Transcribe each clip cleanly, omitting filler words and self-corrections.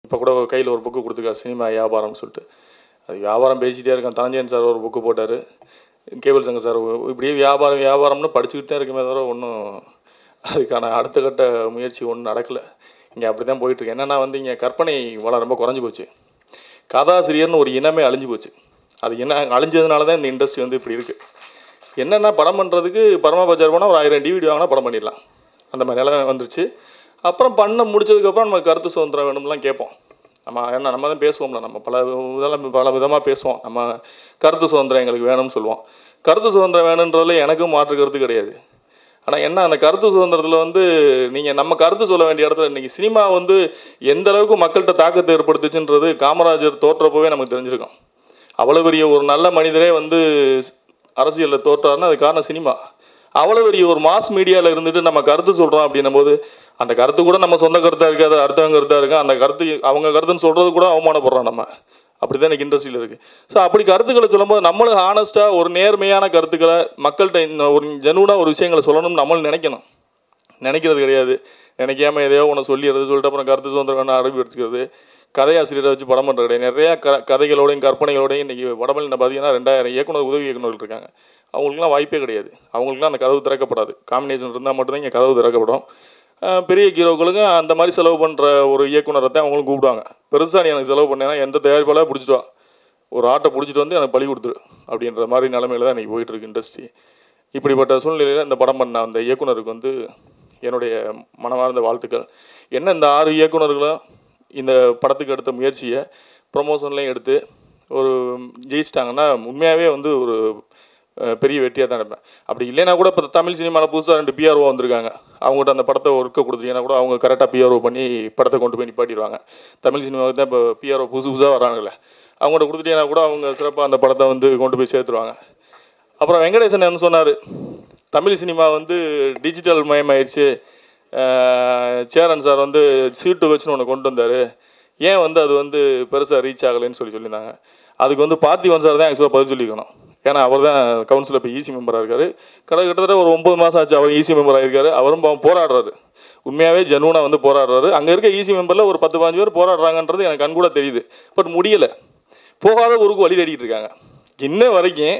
இப்போ கூட கையில் ஒரு புக்கு கொடுத்துருக்காரு, சினிமா வியாபாரம்னு சொல்லிட்டு. அது வியாபாரம் பேசிகிட்டே இருக்கான். தனஞ்சயன் சார் ஒரு புக்கு போட்டார், கேபிள் சங்கர் சார். இப்படியே வியாபாரம்னு படிச்சுக்கிட்டு தான் இருக்குமே தவிர ஒன்றும் அதுக்கான அடுத்த கட்ட முயற்சி ஒன்றும் நடக்கலை. இங்கே அப்படி தான் போயிட்டுருக்கு. என்னென்னா இங்கே கற்பனை வளம் ரொம்ப குறைஞ்சி போச்சு. கதாசிரியர்னு ஒரு இனமே அழிஞ்சு போச்சு. அது என்ன அழிஞ்சதுனால தான் இந்த இண்டஸ்ட்ரி இப்படி இருக்குது. என்னென்னா படம் பண்ணுறதுக்கு பரமா பஜார் போனால் ஒரு 1000 டிவிடி வாங்கினா படம் பண்ணிடலாம், அந்த மாதிரி நிலைமை வந்துருச்சு. அப்புறம் பண்ண முடிச்சதுக்கப்புறம் நம்ம கருத்து சுதந்திரம் வேணும்லாம் கேட்போம். நம்ம தான் பேசுவோம்ல, நம்ம பல விதமாக பேசுவோம். நம்ம கருத்து சுதந்திரம் எங்களுக்கு வேணும்னு சொல்லுவோம். கருத்து சுதந்திரம் வேணுன்றதுல எனக்கும் மாற்று கருத்து கிடையாது. ஆனால் என்ன, அந்த கருத்து சுதந்திரத்தில் நீங்கள் நம்ம கருத்து சொல்ல வேண்டிய இடத்துல இன்றைக்கி சினிமா எந்த அளவுக்கு மக்கள்கிட்ட தாக்கத்தை ஏற்படுத்துச்சுன்றது காமராஜர் தோற்றப்போவே நமக்கு தெரிஞ்சிருக்கும். அவ்வளோ பெரிய ஒரு நல்ல மனிதரே அரசியலில் தோற்றாருன்னா அது காரணம் சினிமா. அவ்வளோ பெரிய ஒரு மாஸ் மீடியாவில் இருந்துட்டு நம்ம கருத்து சொல்கிறோம் அப்படின்னும் போது அந்த கருத்து கூட நம்ம சொந்த கருத்தாக இருக்காது, அடுத்தவங்க கருத்தாக இருக்கா. அந்த கருத்து அவங்க கருத்துன்னு சொல்கிறது கூட அவமானப்படுறோம் நம்ம. அப்படி தான் எனக்கு இண்டஸ்ட்ரியில் இருக்குது. ஸோ அப்படி கருத்துக்களை சொல்லும்போது நம்மளும் ஹானஸ்ட்டாக ஒரு நேர்மையான கருத்துக்களை மக்கள்கிட்ட ஒரு ஜெனுவனாக ஒரு விஷயங்களை சொல்லணும்னு நம்மளும் நினைக்கிறது கிடையாது. நினைக்காமல் எதையோ ஒன்று சொல்லிட்டு அப்புறம் கருத்து சுதந்திரம் வேணும் அறிவிச்சுக்கிறது. கதையாசிரியரை வச்சு படம் பண்ணுறது கிடையாது. நிறையா கதைகளோடையும் கற்பனைகளோடையும் இன்றைக்கி வடமொழியில் பார்த்தீங்கன்னா 2000 இயக்குனர் உதவி இயக்குநர்கள் இருக்காங்க. அவங்களுக்குலாம் வாய்ப்பே கிடையாது. அவங்களுக்குலாம் அந்த கதவு திறக்கப்படாது. காம்பினேஷன் இருந்தால் மட்டும்தான் இங்கே கதவு திறக்கப்படும். பெரிய ஹீரோக்களுக்கு அந்த மாதிரி செலவு பண்ணுற ஒரு இயக்குனரை தான் அவங்களும் கூப்பிடுவாங்க. பெருசாக நீ எனக்கு செலவு பண்ணேன்னா எந்த தயாரிப்பாளர் பிடிச்சிட்டு வா, ஒரு ஆட்டை பிடிச்சிட்டு எனக்கு பழி கொடுத்துரு அப்படின்ற மாதிரி நிலமையில தான் இன்றைக்கி போயிட்டுருக்கு இண்டஸ்ட்ரி. இப்படிப்பட்ட சூழ்நிலையில் இந்த படம் பண்ண அந்த இயக்குனருக்கு என்னுடைய மனமார்ந்த வாழ்த்துக்கள். என்ன, இந்த 6 இயக்குனர்களும் இந்த படத்துக்கு எடுத்த முயற்சியை ப்ரொமோஷன்லேயும் எடுத்து ஒரு ஜெயிச்சிட்டாங்கன்னா உண்மையாகவே ஒரு பெரிய வெற்றியாக தான் இருப்பேன். அப்படி இல்லைன்னா கூட இப்போ தமிழ் சினிமாவில் புதுசாக 2 பிஆர்ஓ வந்திருக்காங்க. அவங்ககிட்ட அந்த படத்தை ஒர்க்கை கொடுத்துட்டீங்கன்னா கூட அவங்க கரெக்டாக பிஆர்ஓ பண்ணி படத்தை கொண்டு போய் நிப்பாட்டிடுவாங்க. தமிழ் சினிமாவுக்கு தான் இப்போ பிஆர்ஓ புதுசாக வராங்கல்ல, அவங்கள்ட்ட கொடுத்துட்டீங்கன்னா கூட அவங்க சிறப்பாக அந்த படத்தை கொண்டு போய் சேர்த்துருவாங்க. அப்புறம் வெங்கடேசன் சொன்னார், தமிழ் சினிமா டிஜிட்டல் மயமாயிடுச்சு, சேரன் சார் சீட்டு வச்சுன்னு ஒன்று கொண்டு வந்தார், ஏன் அது பெருசாக ரீச் ஆகலைன்னு சொல்லியிருந்தாங்க. அதுக்கு பார்த்திபன் சார் தான் ஆக்சுவலாக பதில் சொல்லிக்கணும். ஏன்னா அவர் தான் கவுன்சிலில் இப்போ ஈசி மெம்பராக இருக்கார். கிட்டத்தட்ட ஒரு 9 மாதம் ஆச்சு அவர் ஈசி மெம்பர் ஆகிருக்காரு. அவரும் போராடுறாரு, உண்மையாகவே ஜெனுவனாக போராடுறாரு. அங்கே இருக்க ஈசி மெம்பரில் ஒரு 10-15 பேர் போராடுறாங்கன்றது எனக்கு கண் கூட தெரியுது. பட் முடியலை, போகாத ஊருக்கு வழி தேடிட்டு இருக்காங்க. இன்ன வரைக்கும்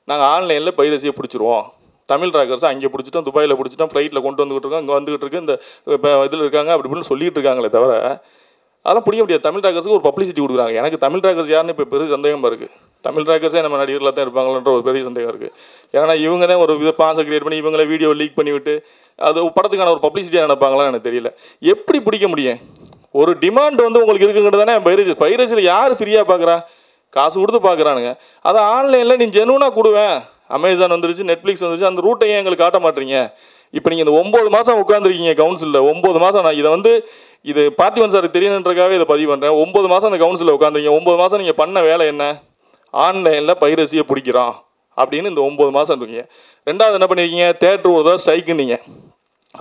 நாங்கள் ஆன்லைனில் பைரசியை பிடிச்சிருவோம், தமிழ் ட்ராக்கர்ஸை அங்கே பிடிச்சிட்டோம், துபாயில் பிடிச்சிட்டோம், ஃப்ளைட்டில் கொண்டு வந்துக்கிட்டு இருக்கோம், இங்கே வந்துகிட்டு இருக்கு, இந்த இப்போ இதில் இருக்காங்க அப்படி இப்படின்னு சொல்லிட்டு இருக்காங்களே தவிர அதெல்லாம் பிடிக்க முடியாது. தமிழ் ட்ராக்கர்ஸுக்கு ஒரு பப்ளிசிட்டி கொடுக்குறாங்க. எனக்கு தமிழ் ட்ராக்கர்ஸ் யாருன்னு இப்போ பெரிய சந்தேகமாக இருக்குது. தமிழ் ட்ராக்கர்ஸே நம்ம நடிகர்களாக தான் இருப்பாங்கன்ற ஒரு பெரிய சந்தேகம் இருக்குது. ஏன்னா இவங்க தான் ஒரு பாசை கிரியேட் பண்ணி இவங்கள வீடியோ லீக் பண்ணிவிட்டு அது படத்துக்கான ஒரு பப்ளிசிட்டியாக நினைப்பாங்களான்னு எனக்கு தெரியல. எப்படி பிடிக்க முடியும்? ஒரு டிமாண்ட் உங்களுக்கு இருக்குங்கிறது தானே பைரசியில் யார் ஃப்ரீயாக பார்க்குறா? காசு கொடுத்து பார்க்குறானுங்க. அதை ஆன்லைனில் நீ ஜெனுவனாக கொடுவேன். அமேசான் வந்துருச்சு, நெட்ஃப்ளிக்ஸ் வந்துருச்சு, அந்த ரூட்டையும் எங்களுக்கு காட்ட மாட்டீங்க. இப்போ நீங்கள் இந்த 9 மாதம் உட்காந்துருக்கீங்க கவுன்சிலில். 9 மாதம் நான் இதை இது பார்த்திபன் சார் தெரியணுன்றக்காகவே இதை பதிவு பண்ணுறேன். 9 மாதம் அந்த கவுன்சிலில் உட்காந்துருக்கீங்க. 9 மாதம் நீங்கள் பண்ண வேலை என்ன? ஆன்லைனில் பைரசியை பிடிக்கிறான் அப்படின்னு இந்த 9 மாதம் இருக்கீங்க. ரெண்டாவது என்ன பண்ணியிருக்கீங்க? தேட்டர் ஒரு தான் ஸ்ட்ரைக்குன்னீங்க.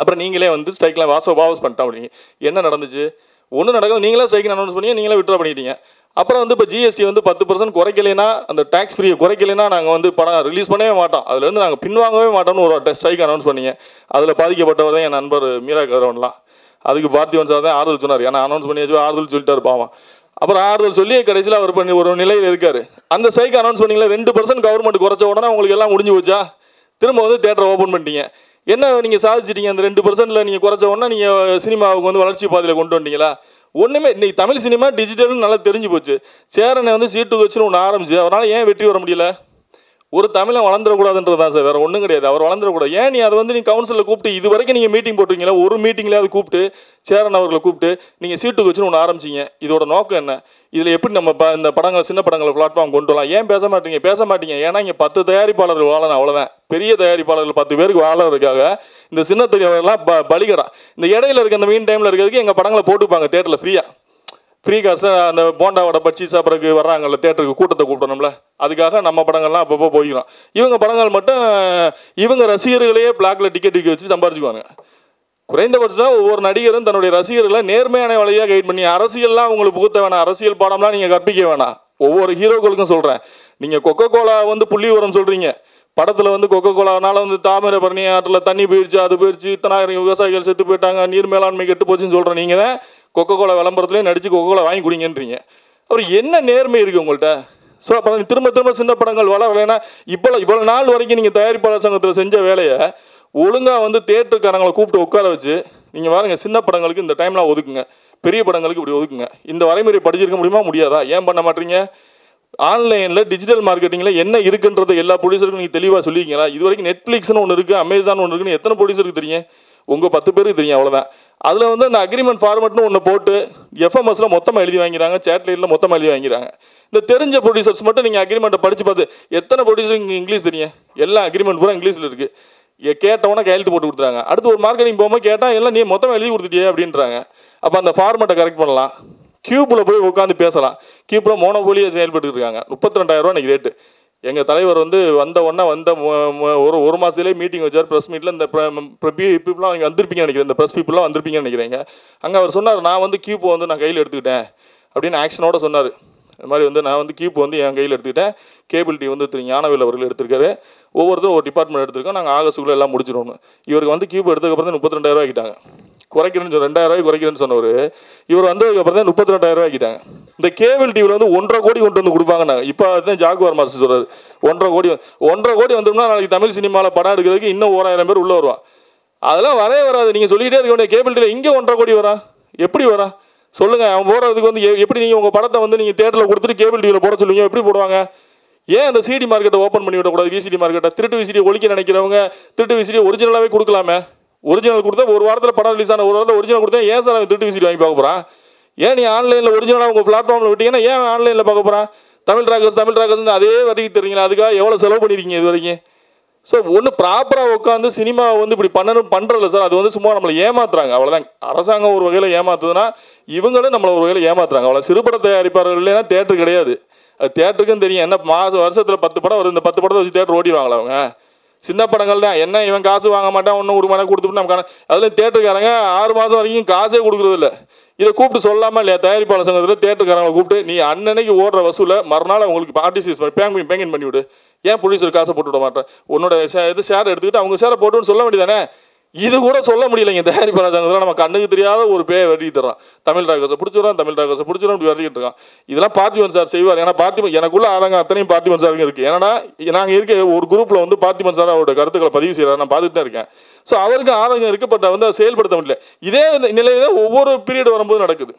அப்புறம் நீங்களே ஸ்ட்ரைக்லாம் வாபஸ் பண்ணிட்டோம் அப்படிங்க. என்ன நடந்துச்சு? ஒன்றும் நடக்காது. நீங்களே ஸ்ட்ரைக் அனௌன்ஸ் பண்ணி நீங்களே விட்ரா பண்ணிட்டீங்க. அப்புறம் இப்போ ஜிஎஸ்டி 10% குறைக்கலைன்னா, அந்த டேக்ஸ் ஃப்ரீயை குறைக்கலைன்னா நாங்கள் படம் ரிலீஸ் பண்ணவே மாட்டோம், அதுலேருந்து நாங்கள் பின்வாங்கவே மாட்டோம்னு ஒரு ஸ்ட்ரைக் அனௌன்ஸ் பண்ணீங்க. அதில் பாதிக்கப்பட்டவர் தான் என் நண்பர் மீரா கதிரவன்லாம். அதுக்கு பார்த்திபன் சார் தான் ஆறுதல் சொன்னார். ஏன்னா அனௌன்ஸ் பண்ணி வச்சு ஆறுதல் சொல்லிட்டாரு பாவம். அப்புறம் ஆறுதல் சொல்லி கடைசியில் அவர் பண்ணி ஒரு நிலையில் இருக்கார். அந்த ஸ்ட்ரைக் அனௌன்ஸ் பண்ணிங்களா 2% கவர்மெண்ட் குறைச்ச உடனே உங்களுக்கு எல்லாம் முடிஞ்சு போச்சா? திரும்ப தேட்டரை ஓப்பன் பண்ணிட்டீங்க. என்ன நீங்கள் சாதிச்சிட்டீங்க? அந்த 2%ல் நீங்கள் குறைச்ச உடனே நீங்கள் சினிமாவுக்கு வளர்ச்சி பாதையில் கொண்டு வந்தீங்களா? ஒன்றுமே. இன்னைக்கு தமிழ் சினிமா டிஜிட்டல்னு நல்லா தெரிஞ்சு போச்சு. சேரனை சீட்டு வச்சுன்னு ஒன்று ஆரம்பிச்சு அவரால் ஏன் வெற்றி வர முடியல? ஒரு தமிழை வளர்ந்துடக்கூடாதுன்றது தான் சார், வேறு ஒன்றும் கிடையாது. அவர் வளர்ந்துடக்கூடாது. ஏன் நீ அதை நீ கவுன்சிலில் கூப்பிட்டு இது வரைக்கும் நீங்கள் மீட்டிங் போட்டிருக்கீங்களா? ஒரு மீட்டிங்லேயாவது கூப்பிட்டு சேரன் அவர்களை கூப்பிட்டு நீங்கள் சீட்டுக்கு வச்சுன்னு ஒன்று ஆரம்பிச்சிங்க. இதோட நோக்கம் என்ன? இதில் எப்படி நம்ம இந்த படங்கள் சின்ன படங்களை பிளாட்ஃபார்ம் கொண்டு வரலாம்? ஏன் பேச மாட்டீங்க? ஏன்னா இங்கே 10 தயாரிப்பாளர்கள் வாழணும், அவ்வளோதான். பெரிய தயாரிப்பாளர்கள் 10 பேருக்கு வாழறதுக்காக இந்த சின்ன தயாரிப்பாளர்லாம் பலிகடா. இந்த இடையில இருக்க இந்த மீன் டைமில் இருக்கிறதுக்கு எங்கள் படங்களை போட்டுப்பாங்க தேட்டரில் ஃப்ரீ காஸ்ட்டாக. அந்த போண்டாவோட பச்சி சாப்பிட்றதுக்கு வர்றாங்கல்ல தேட்டருக்கு, கூட்டத்தை கூப்பிடணும்ல, அதுக்காக நம்ம படங்கள்லாம் அப்பப்போ போய்க்கிறோம். இவங்க படங்கள் மட்டும் இவங்க ரசிகர்களையே பிளாக்ல டிக்கெட் விற்க வச்சு சம்பாரிச்சுக்குவாங்க. குறைந்தபட்சம் ஒவ்வொரு நடிகரும் தன்னுடைய ரசிகர்களை நேர்மையான வழியாக கைட் பண்ணி, அரசியல்லாம் உங்களுக்கு புகுத்த வேணாம், அரசியல் பாடம்லாம் நீங்கள் கற்பிக்க வேணாம். ஒவ்வொரு ஹீரோக்களுக்கும் சொல்கிறேன். நீங்கள் கொக்கோ கோலா புள்ளி உரம் சொல்கிறீங்க, படத்தில் கொக்கோ கோலானால தாமிரபரணி ஆற்றில் தண்ணி போயிடுச்சு, அது போயிடுச்சு, இத்தனாயிரம் விவசாயிகள் செத்து போயிட்டாங்க, நீர் மேலாண்மை கெட்டு போச்சுன்னு சொல்கிறேன். நீங்கள் தான் கொக்கோகோலா விளம்பரத்துலேயே நடித்து கொக்கோகோலா வாங்கி குடிங்கன்றீங்க. அப்புறம் என்ன நேர்மை இருக்குது உங்கள்கிட்ட? ஸோ அப்புறம் திரும்ப திரும்ப சின்ன படங்கள் வளரலைன்னா இவ்வளோ நாள் வரைக்கும் நீங்கள் தயாரிப்பாளர் சங்கத்தில் செஞ்ச வேலையை ஒழுங்காக வந்து தேட்டருக்காரங்களை கூப்பிட்டு உட்கார வச்சு நீங்கள் பாருங்க, சின்ன படங்களுக்கு இந்த டைம்லாம் ஒதுக்குங்க, பெரிய படங்களுக்கு இப்படி ஒதுக்குங்க. இந்த வரைமுறை படிச்சிருக்க முடியுமா? முடியாதா? ஏன் பண்ண மாட்டீங்க? ஆன்லைனில் டிஜிட்டல் மார்க்கெட்டிங்கில் என்ன இருக்குன்றதை எல்லா ப்ரொடியூசருக்கும் நீங்கள் தெளிவாக சொல்லியிருக்கீங்களா? இது வரைக்கும் நெட்ஃப்ளிக்ஸ்னு ஒன்று இருக்குது, அமேசான் ஒன்று இருக்குன்னு எத்தனை ப்ரொடியூசருக்கு தெரியும்? உங்கள் 10 பேருக்கு தெரியும், அவ்வளோதான். அதில் வந்து அந்த அக்ரிமெண்ட் ஃபார்மெட்னு ஒன்று போட்டு எஃப்எம்எஸில் மொத்தமாக எழுதி வாங்கிறாங்க, சேட்டலைட்டில் மொத்தமாக எழுதி வாங்கிறாங்க. இந்த தெரிஞ்ச ப்ரொடியூசர்ஸ் மட்டும் நீங்கள் அக்ரிமெண்ட்டை படித்து பார்த்து எத்தனை ப்ரொடியூசருக்கு இங்கிலீஷ் தெரியும்? எல்லா அக்ரிமெண்ட் பூரா இங்கிலீஷில் இருக்குது. கேட்டவொன்னே கையெழுத்து போட்டு கொடுத்துறாங்க. அடுத்து ஒரு மார்க்கெட்டிங் போகும்போது கேட்டால் எல்லாம் நீ மொத்தமாக எழுதி கொடுத்துட்டியே அப்படின்றாங்க. அப்போ அந்த ஃபார்மெட்டை கரெக்ட் பண்ணலாம், கியூப்பில் போய் உட்காந்து பேசலாம். கியூப்பில் மோனோபோலியை செயல்பட்டு இருக்காங்க. 32,000 இன்றைக்கி ரேட்டு. எங்கள் தலைவர் வந்து ஒரு மாதத்துலேயே மீட்டிங் வச்சார். ப்ரெஸ் மீட்டில் இந்த பீப்புளாக நீங்கள் வந்திருப்பீங்கன்னு நினைக்கிறேன், இந்த ப்ரெஸ் பீப்புளாக வந்திருப்பீங்கன்னு நினைக்கிறேங்க. அங்கே அவர் சொன்னார், நான் வந்து கியூப்பை வந்து நான் கையில் எடுத்துக்கிட்டேன் அப்படின்னு ஆக்ஷனோட சொன்னார். இந்த மாதிரி வந்து நான் வந்து கியூப் வந்து என் கையில் எடுத்துக்கிட்டேன், கேபிள் டிவி வந்து திரு ஞானவேல் அவர்கள் எடுத்திருக்காரு, ஒவ்வொருத்தரும் ஒரு டிபார்ட்மெண்ட் எடுத்திருக்கோம், நாங்கள் ஆகஸ்ட்டுக்குள்ளே எல்லாம் முடிச்சிடணும். இவருக்கு வந்து கியூப் எடுத்ததுக்கப்புறம் தான் 32,000 ஆகிட்டாங்க. குறைக்கிறேன்னு 2,000 குறைக்கிறேன்னு சொன்னவர் இவர் வந்ததுக்கப்புறம் தான் 32,000 ஆகிட்டாங்க. இந்த கேபிள் டிவியில் வந்து 1.5 கோடி கொண்டு வந்து கொடுப்பாங்கண்ணா. இப்போ அதுதான் ஜாகுவார் மாஸ்டர் சொல்கிறார், 1.5 கோடி வந்தோம்னா நாளைக்கு தமிழ் சினிமாவில் படம் எடுக்கிறதுக்கு இன்னும் 1,000 பேர் உள்ளே வருவான். அதெல்லாம் வரவே வராது. நீங்கள் சொல்லிக்கிட்டே இருக்க வேண்டிய கேபிள் டிவியில் இங்கே 1.5 கோடி வரா? எப்படி வரா சொல்லுங்கள்? அவன் போகிறதுக்கு வந்து எப்படி நீங்கள் உங்கள் படத்தை வந்து நீங்கள் தேட்டரில் கொடுத்துட்டு கேபிள் டிவியில் போட சொல்லுவீங்க? எப்படி போடுவாங்க? ஏன் அந்த சிடி மார்க்கெட்டை ஓப்பன் பண்ணி விடக்கூடாது? விசிடி மார்க்கெட்டை திருட்டு விசிடியை ஒழிக்க நினைக்கிறவங்க திருட்டு விசிடியை ஒரிஜினலாகவே கொடுக்கலாமே. ஒரிஜினல் கொடுத்தா ஒரு வாரத்தில் படம் ரிலீஸ் ஆன ஒரு வாரத்தில் ஒரிஜினல் கொடுத்தா ஏன் சார் அவன் திருட்டு விசிடி வாங்கி பார்க்க போகிறான்? ஏன் நீ ஆன்லைனில் ஒரிஜினலாக உங்கள் பிளாட்ஃபார்மில் விட்டீங்கன்னா ஏன் ஆன்லைனில் பார்க்க போகிறான்? தமிழ் ராக்கர்ஸ் அதே வரைக்கும் தெரியுங்களா? அதுக்காக எவ்வளோ செலவு பண்ணியிருக்கீங்க இது வரைக்கும்? ஸோ ஒன்று ப்ராப்பராக உட்காந்து சினிமாவை வந்து இப்படி பண்ணுறதில்ல சார். அது வந்து சும்மா நம்மளை ஏமாத்துறாங்க, அவ்வளோதான். அரசாங்கம் ஒரு வகையில் ஏமாத்துதுன்னா இவங்களும் நம்மளை ஒரு வகையில் ஏமாத்துறாங்க, அவ்வளோ. சிறுபட தயாரிப்பாளர்கள் இல்லைன்னா தேட்டர் கிடையாது. அது தேட்டருக்கும் தெரியும். என்ன வருஷத்தில் 10 படம் வருது, இந்த 10 படத்தை வச்சு தேட்டர் ஓடிடுவாங்களா அவங்க? சின்ன படங்கள் தான். என்ன இவன் காசு வாங்க மாட்டான், ஒன்றும் ஒரு மணி கொடுத்துட்டு நமக்கான அதில் தேட்டருக்காரங்க 6 மாதம் வரைக்கும் காசே கொடுக்குறது இல்லை. இதை கூப்பிட்டு சொல்லாமல் இல்லையா தயாரிப்பாளர் சங்கத்தில் தேட்டருக்காரங்களை கூப்பிட்டு நீ அன்னன்னைக்கு ஓடுற வசூலை மறுநாள் அவங்களுக்கு பார்ட்டிசிபேட் பண்ணி பேங்கிங் பண்ணிவிடு. ஏன் ப்ரொடியூசர் காசை போட்டு விட மாட்டேன்? உன்னோட ஷேர் எடுத்துக்கிட்டு அவங்க ஷேரை போட்டுன்னு சொல்ல வேண்டியதானே? இது கூட சொல்ல முடியலைங்க தயாரிப்பாளர் சங்கத்தில். நம்ம கண்ணுக்கு தெரியாத ஒரு பேயை வெட்டி தர்றான். தமிழ் ராக்கர்ஸை பிடிச்சிடும் இப்படி வெட்டிக்கிட்டு இருக்கான். இதெல்லாம் பார்த்திபன் சார் செய்வார். ஏன்னா எனக்குள்ள ஆதங்கம் அத்தனையும் பார்த்திபன் சாருக்கு இருக்குது. ஏன்னா நாங்கள் இருக்க ஒரு குரூப்பில் வந்து பார்த்திபன் சார் அவரோட கருத்துக்களை பதிவு செய்கிறார், நான் பார்த்துட்டு தான் இருக்கேன். ஸோ அவருக்கு ஆதங்கம் இருக்குது, பட் வந்து அதை செயல்படுத்த முடியல. இதே நிலையில ஒவ்வொரு பீரியட் வரும்போது நடக்குது.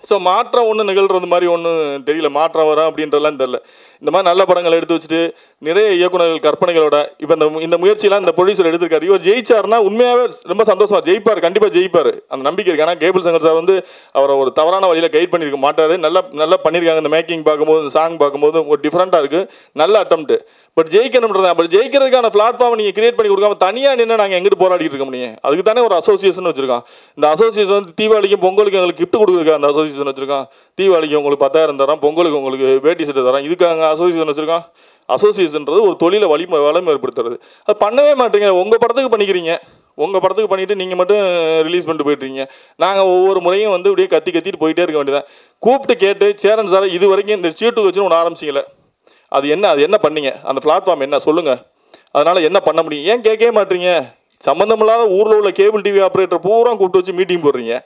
ஸோ மாற்றம் ஒன்று நிகழ்கிறது மாதிரி ஒன்றும் தெரியல, மாற்றம் வரும் அப்படின்றலாம் தெரியல. இந்த மாதிரி நல்ல படங்களை எடுத்து வச்சுட்டு நிறைய இயக்குநர்கள் கற்பனைகளோட இப்போ இந்த முயற்சியெல்லாம் இந்த ப்ரொடியூசர் எடுத்திருக்காரு. இவர் ஜெயிச்சார்னா உண்மையாகவே ரொம்ப சந்தோஷமா ஜெயிப்பார், கண்டிப்பாக ஜெயிப்பார், அந்த நம்பிக்கை இருக்கு. ஏன்னா கேபிள் சங்கர் சார் வந்து அவரை ஒரு தவறான வழியில் கைட் பண்ணியிருக்க மாட்டார். நல்லா பண்ணியிருக்காங்க. இந்த மேக்கிங் பார்க்கும்போது, இந்த சாங் பார்க்கும்போது ஒரு டிஃப்ரெண்ட்டாக இருக்குது, நல்ல அட்டம்ப்ட். பட் ஜெயிக்கணும்ன்றது, அப்படி ஜெயிக்கிறதுக்கான பிளாட்ஃபார்ம் நீங்கள் கிரியேட் பண்ணி கொடுக்காம தனியாக நின்று நாங்கள் எங்கிட்டு போராடிட்டு இருக்க முடியும்? அதுக்கு தானே ஒரு அசோசியேஷன் வச்சிருக்கோம். இந்த அசோசியேஷன் வந்து தீபாவளிக்கும் பொங்கலுக்கு எங்களுக்கு கிஃப்ட் கொடுக்குறதுக்கு அந்த அசோசியேஷன் வச்சிருக்கோம். தீபாவளிக்கு உங்களுக்கு 10,000 தரோம், பொங்கலுக்கு உங்களுக்கு வேட்டி செட்டு தரோம். இதுக்கு அங்கே அசோசியேஷன் வச்சிருக்கோம். அசோசியேஷன்றது ஒரு தொழிலை வளம் ஏற்படுத்துறது. அது பண்ணவே மாட்டீங்க. உங்கள் படத்துக்கு பண்ணிக்கிறீங்க, உங்கள் படத்துக்கு பண்ணிவிட்டு நீங்கள் மட்டும் ரிலீஸ் பண்ணிட்டு போயிட்டுருக்கீங்க. நாங்கள் ஒவ்வொரு முறையும் வந்து இப்படியே கத்திட்டு போயிட்டே இருக்க வேண்டியதான். கூப்பிட்டு கேட்டு சேரன் சார் இது வரைக்கும் இந்த சீட்டு வச்சுன்னு ஒன்று ஆரம்பிச்சிங்களே, அது என்ன பண்ணீங்க? அந்த பிளாட்ஃபார்ம் என்ன சொல்லுங்கள், அதனால் என்ன பண்ண முடியும்? ஏன் கேட்கவே மாட்டீங்க? சம்மந்தமில்லாத ஊரில் உள்ள கேபிள் டிவி ஆப்ரேட்டர் பூரா கூப்பிட்டு வச்சு மீட்டிங் போடுறீங்க.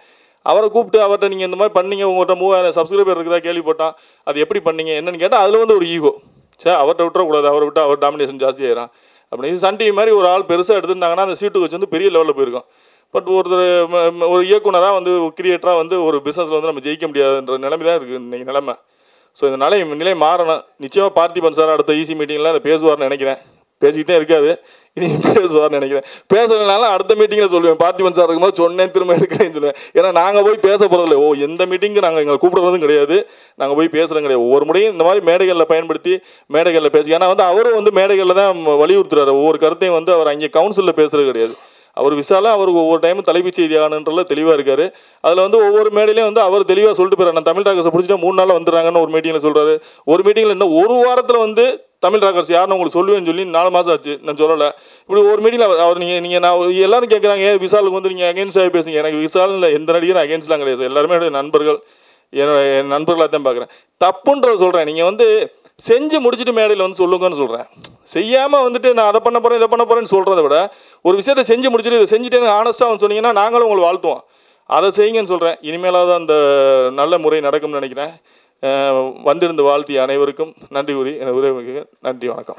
அவரை கூப்பிட்டு அவர்கிட்ட நீங்கள் இந்த மாதிரி பண்ணீங்க, உங்கள்கிட்ட 3000 சப்ஸ்கிரைபர் இருக்குதா கேள்விப்பட்டான், அது எப்படி பண்ணீங்க என்னன்னு கேட்டால் அதில் வந்து ஒரு ஈகோ. சார் அவர்கிட்ட விட்டுறக்கூடாது, அவரை விட்டு அவர் டாமினேஷன் ஜாஸ்தியாயிடும் அப்படின்னு. சன் டிவி மாதிரி ஒரு ஆள் பெருசாக எடுத்துருந்தாங்கன்னா அந்த சீட்டுக்கு வச்சு வந்து பெரிய லெவலில் போயிருக்கும். பட் ஒரு இயக்குனராக வந்து கிரியேட்டராக வந்து ஒரு பிஸ்னஸில் வந்து நம்ம ஜெயிக்க முடியாதுன்ற நிலைமை தான் இருக்குது இன்றைக்கி நிலைமை. ஸோ இந்த நிலை மாறணும். நிச்சயமாக பார்த்திபன் சார் அடுத்த ஈசி மீட்டிங்கில் அதை பேசுவார்னு நினைக்கிறேன். பேசிக்கிட்டே இருக்காரு, இனி பேசுவார்னு நினைக்கிறேன். பேசலைனாலும் அடுத்த மீட்டிங்கில் சொல்லுவேன், பார்த்திபன் சார் இருக்கும்போது சொன்னேன் திரும்ப எடுக்கிறேன்னு சொல்லுவேன். ஏன்னா நாங்கள் போய் பேச போகிறதில்ல. எந்த மீட்டிங்கு நாங்கள் எங்களை கூப்பிடுறதும் கிடையாது, நாங்கள் போய் பேசுகிறோம் கிடையாது. ஒவ்வொரு முறையும் இந்த மாதிரி மேடைகளில் பயன்படுத்தி மேடைகளில் பேசி, ஏன்னா வந்து அவரும் வந்து மேடைகளில் தான் வலியுறுத்துறாரு. ஒவ்வொரு கருத்தையும் வந்து அவர் அங்கே கவுன்சிலில் பேசுகிறது கிடையாது. அவர் விசால அவருக்கு ஒவ்வொரு டைமும் தலைப்புச் செய்தி ஆகணுன்றதுல தெளிவாக இருக்கார். அதில் வந்து ஒவ்வொரு மேடையிலையும் வந்து அவர் தெளிவாக சொல்லிட்டு போயிறாரு. நான் தமிழ் ராக்கர்ஸை பிடிச்சிட்டா 3 நாளில் வந்துடுறாங்கன்னு ஒரு மீட்டிங்கில் சொல்கிறாரு. ஒரு மீட்டிங்கில் இன்னும் ஒரு வாரத்தில் வந்து தமிழ் ராக்கர்ஸ் யாருன்னு உங்களுக்கு சொல்லுவேன்னு சொல்லி 4 மாதம் ஆச்சு, நான் சொல்லலை. இப்படி ஒரு மீட்டிங்கில் அவர் நீங்கள் நான் எல்லாரும் கேட்குறாங்க, விசாலுக்கு வந்து நீங்கள் அகேன்ஸ்டாக பேசுங்க. எனக்கு விசாலில் எந்த நடிகரும் அகேன்ஸ்ட்லாம் கிடையாது, எல்லாருமே என்னுடைய நண்பர்கள், என் நண்பர்களாக தான் பார்க்குறேன். தப்புன்றதை சொல்கிறேன். நீங்கள் வந்து செஞ்சு முடிச்சுட்டு மேடையில் வந்து சொல்லுங்கன்னு சொல்கிறேன். செய்யாமல் வந்துட்டு நான் அதை பண்ண போகிறேன் இதை பண்ண போகிறேன்னு சொல்கிறத விட ஒரு விஷயத்தை செஞ்சு முடிச்சுட்டு இதை செஞ்சுட்டேன்னு ஆனஸ்ட்டாக வந்து சொன்னீங்கன்னா நாங்களும் உங்களை வாழ்த்துவோம். அதை செய்யுங்கன்னு சொல்கிறேன். இனிமேலாவது அந்த நல்ல முறை நடக்கும்னு நினைக்கிறேன். வந்திருந்து வாழ்த்திய அனைவருக்கும் நன்றி கூறி எனது உரையை நன்றி, வணக்கம்.